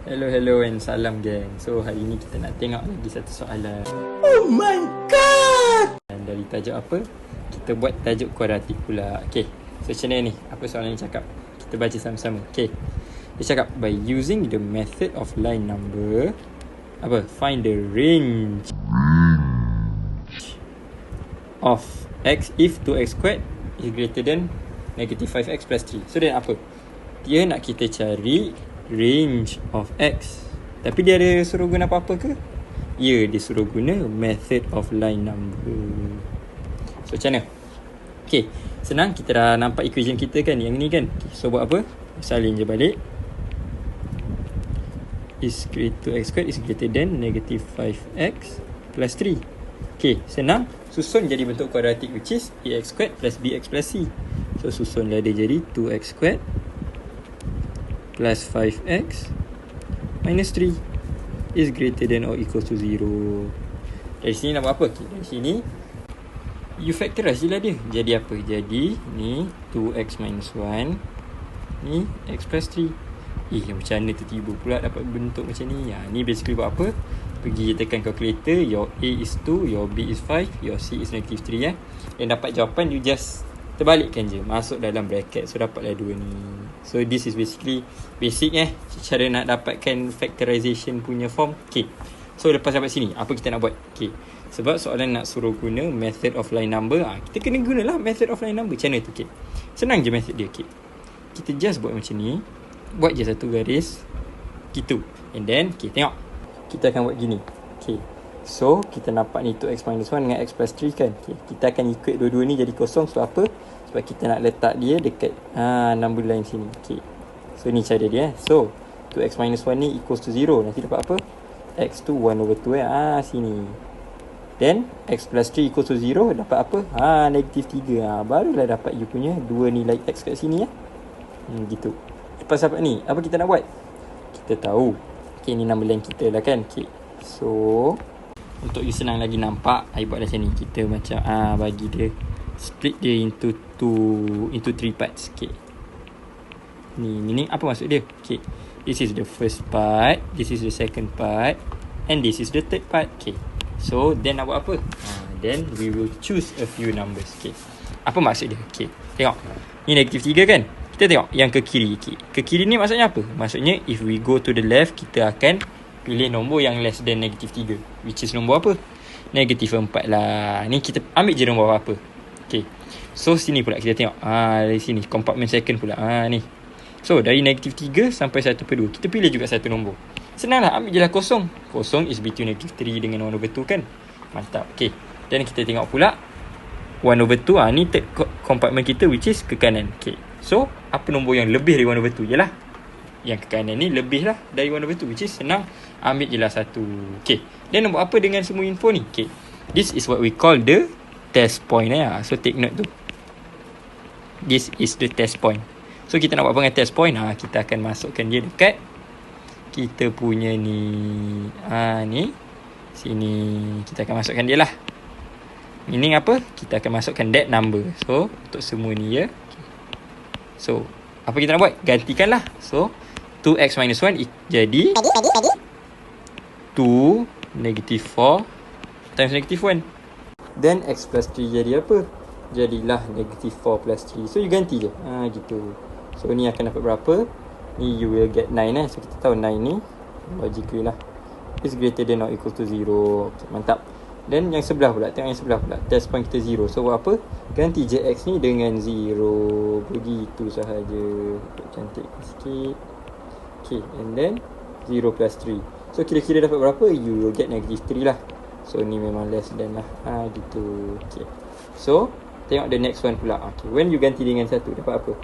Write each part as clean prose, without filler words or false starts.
Hello and salam geng. So hari ni kita nak tengok lagi satu soalan. Oh my god! Dan dari tajuk apa? Kita buat tajuk kuadratik pula. Okay, so macam mana ni? Apa soalan ni cakap? Kita baca sama-sama. Okay, dia cakap by using the method of line number, find the range of x if 2x squared is greater than negative 5x plus 3. So dia apa? Dia nak kita cari range of x. Tapi dia ada suruh guna apa-apa ke? Ya, dia suruh guna method of line number. So macam mana? Okay, senang. Kita dah nampak equation kita kan, yang ni kan. Okay, so buat apa? Salin je balik. Is greater 2x squared is greater than negative 5x plus 3. Okay, senang. Susun jadi bentuk kuadratik, which is ax squared plus bx plus c. So susunlah dia jadi 2x squared plus 5x minus 3 is greater than or equal to 0. Dari sini nak buat apa? Okay, dari sini you factorize je lah dia. Jadi apa? Jadi ni 2x minus 1, ni x plus 3. Macam mana tiba-tiba pula dapat bentuk macam ni? Ni basically buat apa? Pergi tekan calculator. Your A is 2, your B is 5, your C is negative 3 Dan dapat jawapan, you just terbalikkan je, masuk dalam bracket. So dapatlah 2 ni. So this is basically basic cara nak dapatkan factorization punya form. Okay, so lepas sampai sini, apa kita nak buat? Okay, sebab soalan nak suruh guna method of line number, kita kena gunalah method of line number. Macam mana tu? Okay, senang je method dia. Okay, kita just buat macam ni. Buat je satu garis gitu. And then tengok, kita akan buat gini. Okay, so kita nampak ni 2x minus 1 dengan x plus 3 kan. Okay, kita akan equate dua-dua ni jadi kosong. Sebab apa? Sebab kita nak letak dia dekat number line sini. Okay, so ni cara dia. So 2x minus 1 ni equals to 0. Nanti dapat apa? X tu 1 over 2 sini. Then x plus 3 equals to 0. Dapat apa? Negative 3. Barulah dapat you punya 2 nilai x kat sini gitu. Lepas dapat ni, apa kita nak buat? Kita tahu. Okay, ni number line kita lah kan. Okay, so untuk you senang lagi nampak, I buat macam ni. Kita macam bagi dia, split dia into 3 parts. Okay, ni apa maksud dia? Okay, this is the first part, this is the second part, and this is the third part. Okay, so then nak buat apa? Then we will choose a few numbers. Okay, apa maksud dia? Okay, tengok, ni negative 3 kan. Kita tengok yang ke kiri. Okay, ke kiri ni maksudnya apa? Maksudnya if we go to the left, kita akan pilih nombor yang less than negative 3, which is nombor apa? Negative 4 lah. Ni kita ambil je nombor apa. Okay, so sini pula kita tengok. Dari sini compartment second pula. Ni. So dari negative 3 sampai 1/2, kita pilih juga satu nombor. Senang lah, ambil je lah kosong. Kosong is between negative 3 dengan 1/2 kan. Mantap. Okay, dan kita tengok pula 1/2. Ni third compartment kita, which is ke kanan. Okay, so apa nombor yang lebih dari 1/2? Yalah, yang ke kanan ni lebih lah dari 1/2, which is senang, ambil je lah satu. Okay, then nombor apa dengan semua info ni? Okay, this is what we call the test point So take note tu, this is the test point. So kita nak buat apa dengan test point? Kita akan masukkan dia dekat kita punya ni. Ni sini kita akan masukkan dia lah. Meaning apa? Kita akan masukkan that number. So untuk semua ni okay. So apa kita nak buat? Gantikan lah. So 2x minus 1 jadi 2 negative 4 times negative 1. Then x plus 3 jadi apa? Jadilah negative 4 plus 3. So you ganti je. Gitu. So ni akan dapat berapa? Ni you will get 9 So kita tahu 9 ni logically lah is greater than or equal to 0. Okay, mantap. Dan yang sebelah pula, tengok yang sebelah pula, test point kita 0. So buat apa? Ganti je x ni dengan 0. Begitu sahaja. Cantik sikit. Okay, and then 0 plus 3. So kira-kira dapat berapa? You will get negative 3 lah. So ni memang less than lah. Gitu. Okay, so tengok the next one pula. Okay, when you ganti dengan 1, dapat apa?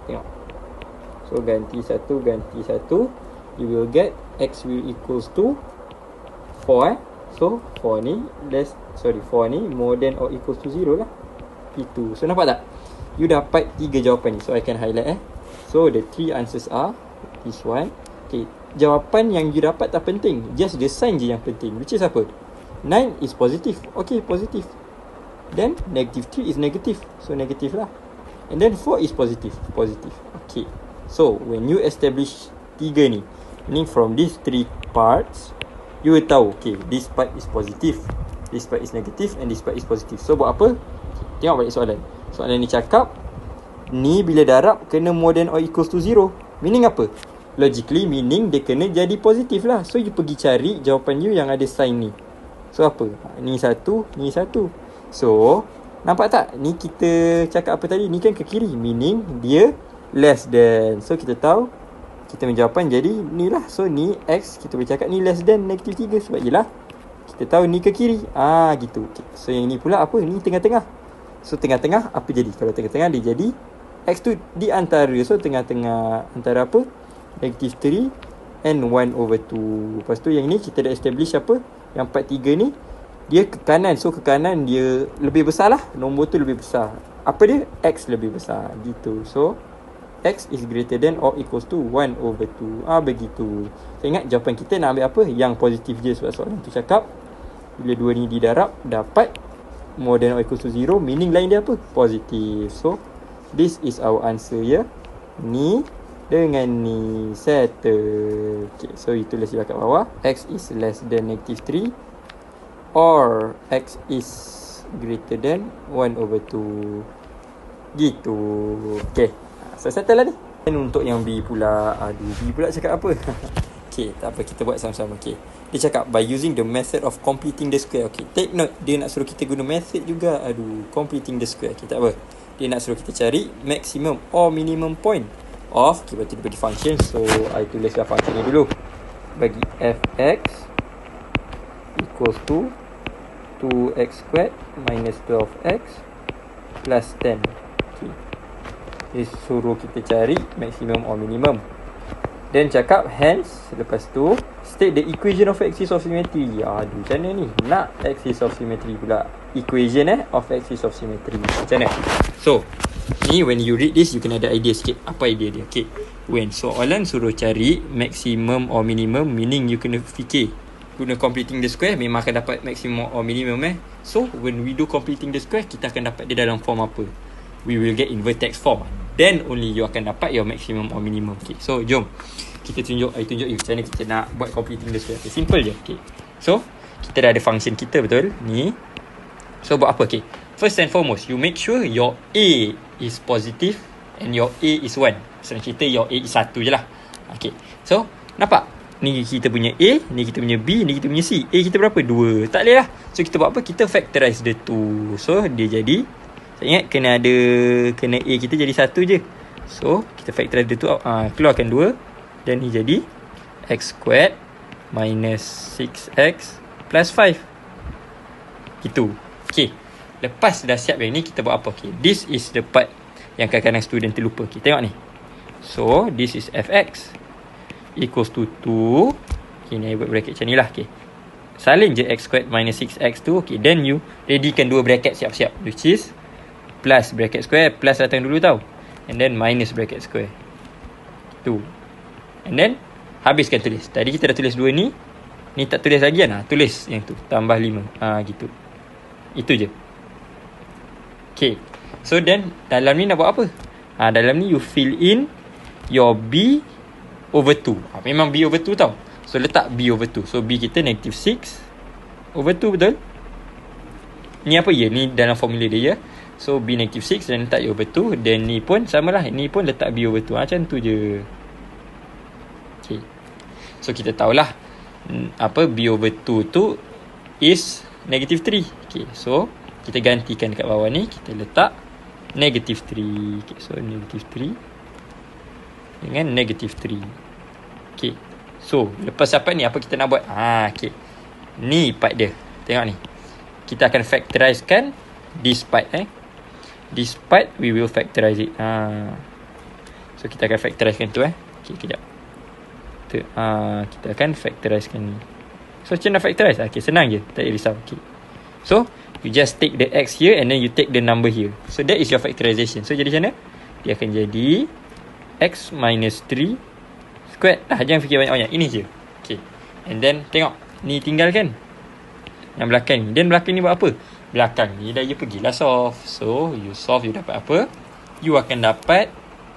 Tengok. So ganti 1, you will get x will equals to 4 So 4 ni more than or equals to 0 lah. P2. So nampak tak? You dapat 3 jawapan ni. So I can highlight So the 3 answers are this one. Okay, jawapan yang you dapat tak penting, just the sign je yang penting, which is apa? 9 is positive. Okay, positive. Then negative 3 is negative. So negative lah. And then 4 is positive. Okay, so when you establish 3 ni, Meaning from these 3 parts, you will tahu, okay, this part is positive, this part is negative, and this part is positive. So buat apa? Tengok balik soalan. Soalan ni cakap, ni bila darab kena more than or equals to 0. Meaning apa? Logically meaning dia kena jadi positif lah. So you pergi cari jawapan you yang ada sign ni. So apa? Ni 1, ni 1. So nampak tak? Ni kita cakap apa tadi? Ni kan ke kiri. Meaning dia less than. So kita tahu, kita menjawapan jadi ni lah. So ni X, kita boleh cakap ni less than negatif 3. Sebab yelah, kita tahu ni ke kiri. Gitu. Okay. So yang ni pula apa? Ni tengah-tengah. So tengah-tengah apa jadi? Kalau tengah-tengah dia jadi X tu di antara. So tengah-tengah antara apa? Negatif 3 and 1/2. Lepas tu yang ni kita dah establish apa? Yang part 3 ni dia ke kanan. So ke kanan dia lebih besar lah. Nombor tu lebih besar. Apa dia? X lebih besar. Gitu. So X is greater than or equals to 1/2. Begitu. So ingat jawapan kita nak ambil apa? Yang positif je. Sebab soalan tu cakap bila dua ni didarab dapat more than or equals to 0. Meaning lain dia apa? Positif. So this is our answer ya. Ni dengan ni settle. Okay, so you tulis di kat bawah. X is less than negative 3 or X is greater than 1/2. Gitu. Okay, so settle lah ni. Dan untuk yang B pula, B pula cakap apa? Okay, tak apa, kita buat sama-sama. Okay, dia cakap by using the method of completing the square. Okay, take note, dia nak suruh kita guna method juga. Completing the square. Okay, tak apa, dia nak suruh kita cari maximum or minimum point of, okay, berarti dia bagi function. So I tuliskan function ni dulu. Bagi fx equals to 2x squared minus 12x plus 10. Okay, dia suruh kita cari maximum or minimum. Then cakap hence, lepas tu state the equation of axis of symmetry. Macam mana ni? Nak axis of symmetry pula. Equation of axis of symmetry. Macam mana? So ni when you read this, you kena ada idea sikit. Apa idea dia? Okay, when soalan suruh cari maximum or minimum, meaning you kena fikir guna completing the square memang akan dapat maximum or minimum. So when we do completing the square, kita akan dapat dia dalam form apa? We will get in vertex form. Then only you akan dapat your maximum or minimum. Okay, so jom kita tunjuk you macam mana kita nak buat completing the square. Okay, simple je. Okay, so kita dah ada function kita, betul ni. So buat apa? Okay, first and foremost, you make sure your A is positive and your A is 1. Senang cerita, your A is 1 je lah. Okay, so nampak? Ni kita punya A, ni kita punya B, ni kita punya C. A kita berapa? 2. Tak boleh lah. So kita buat apa? Kita factorize the 2. So dia jadi, saya ingat kena A kita jadi 1 je. So kita factorize the 2, keluarkan 2. Dan ni jadi x squared minus 6x plus 5. Gitu. Okay, lepas dah siap yang ni, kita buat apa? Okay, this is the part yang kadang-kadang student terlupa. Okay, tengok ni. So this is fx equals to 2. Okay, ni buat bracket macam ni lah. Okay, salin je x squared minus 6x tu. Okay, then you readykan dua bracket siap-siap, which is plus bracket square, plus datang dulu tau, and then minus bracket square tu, and then habiskan tulis. Tadi kita dah tulis 2 ni tak tulis lagi kan? Tulis yang tu, tambah 5. Gitu. Itu je. Okay, so then dalam ni nak buat apa? Dalam ni you fill in your B over 2. Memang B over 2 tau. So letak B over 2. So B kita negative 6 over 2, betul? Ni apa ya? Ni dalam formula dia ya. So B negative 6 dan letak over 2. Then ni pun sama lah. Ni pun letak B over 2. Macam tu je. Okay, so kita tahulah apa B over 2 tu is negative 3. Okay, so kita gantikan dekat bawah ni, kita letak negative 3. Okay, so negative 3 dengan negative 3. Okay, so lepas dapat ni, apa kita nak buat? Okay, ni part dia. Tengok ni, kita akan factorizekan this part. This part we will factorize it. So kita akan factorizekan tu. Okay, kejap. Kita akan factorizekan ni. So macam nak factorize? Okay, senang je, tak payah risau. Okay, so you just take the x here and then you take the number here. So that is your factorization. So jadi macam mana? Dia akan jadi x minus 3 squared. Jangan fikir banyak-banyak, ini je. Okay, and then tengok, ni tinggalkan yang belakang ni. Dan belakang ni buat apa? Belakang ni dah you pergilah solve. So you solve, you dapat apa? You akan dapat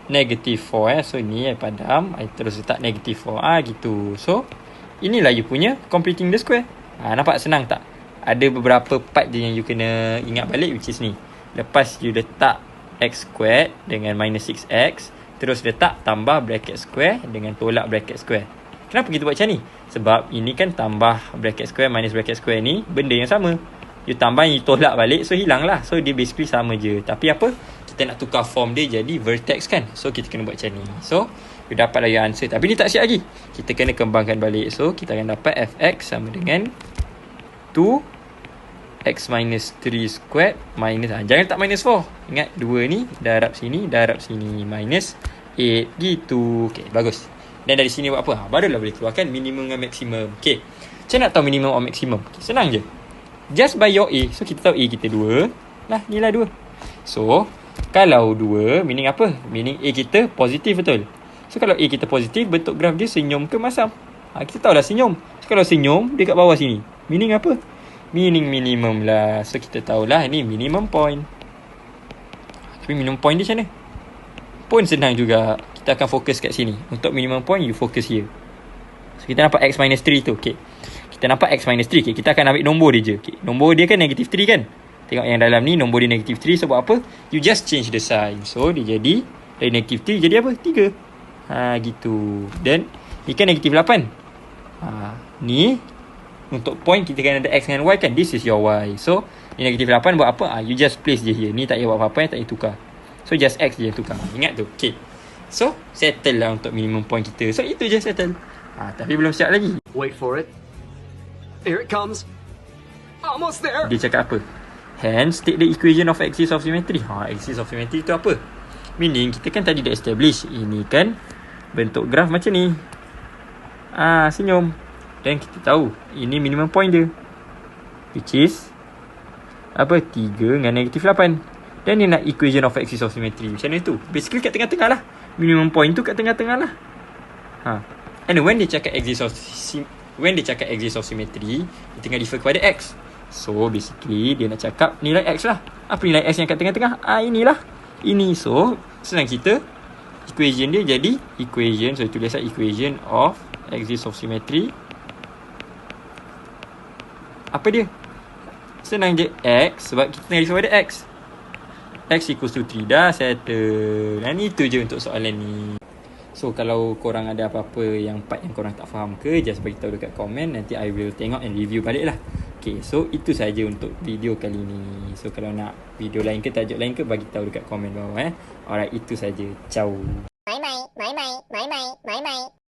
negative 4 So ni I padam, I terus letak negative 4 gitu. So inilah you punya completing the square. Nampak senang tak? Ada beberapa part je yang you kena ingat balik, which is ni. Lepas you letak x squared dengan minus 6x, terus letak tambah bracket square dengan tolak bracket square. Kenapa kita buat macam ni? Sebab ini kan tambah bracket square minus bracket square ni benda yang sama. You tambah, you tolak balik, so hilang lah. So dia basically sama je. Tapi apa? Kita nak tukar form dia jadi vertex kan. So kita kena buat macam ni. So you dapatlah your answer. Tapi ni tak siap lagi. Kita kena kembangkan balik. So kita akan dapat fx sama dengan 2x minus 3 squared minus, jangan letak minus 4. Ingat 2 ni darab sini, darab sini, minus 8 gitu. Okay, bagus. Dan dari sini buat apa? Barulah boleh keluarkan minimum dengan maksimum. Okay, macam nak tahu minimum or maksimum? Okay, senang je. Just by your A. So kita tahu A kita 2 lah, ni lah 2. So kalau 2 meaning apa? Meaning A kita positif, betul? So kalau A kita positif, bentuk graf dia senyum ke masam? Kita tahu lah senyum. So kalau senyum, dia kat bawah sini, meaning apa? Meaning minimum lah. So kita tahulah ni minimum point. Tapi minimum point dia macam mana? Pun senang juga. Kita akan fokus kat sini. Untuk minimum point, you focus here. So kita nampak x minus 3 tu. Okay, kita nampak x minus 3. Okay, kita akan ambil nombor dia je. Okay, nombor dia kan negative 3 kan? Tengok yang dalam ni, nombor dia negative 3. So buat apa? You just change the sign. So dia jadi, dari negative 3 jadi apa? 3. Gitu. Dan ni kan negative 8. Ni untuk point kita kan ada x dengan y kan. This is your y. So ni negative 8 buat apa? You just place je here. Ni tak payah buat apa-apa, tak payah tukar. So just x je yang tukar. Ingat tu. Okay, so settle lah untuk minimum point kita. So itu je settle. Tapi belum siap lagi. Wait for it. Here it comes. Almost there. Dia cakap apa? Hence take the equation of axis of symmetry. Axis of symmetry tu apa? Meaning kita kan tadi dah establish ini kan bentuk graf macam ni. Senyum. Dan kita tahu ini minimum point dia, which is apa? 3 dengan negative 8. Dan dia nak equation of axis of symmetry. Macam mana tu? Basically kat tengah-tengah lah. Minimum point tu kat tengah-tengah lah. And when dia cakap axis of symmetry, dia tengah refer kepada x. So basically dia nak cakap nilai x lah. Apa nilai x yang kat tengah-tengah? Inilah. Ini. So senang kita, equation dia jadi equation. So tulis lah equation of axis of symmetry. Apa dia? Senang je, x. Sebab kita tengah refer pada x. X equals to 3. Dah settle. Dan itu je untuk soalan ni. So kalau korang ada apa-apa yang part yang korang tak faham ke, just bagi tahu dekat komen. Nanti I will tengok and review balik lah. Okay, so itu saja untuk video kali ni. So kalau nak video lain ke, tajuk lain ke, bagi tahu dekat komen bawah. Alright, itu saja. Ciao. Bye bye. Bye bye. Bye bye. Bye bye.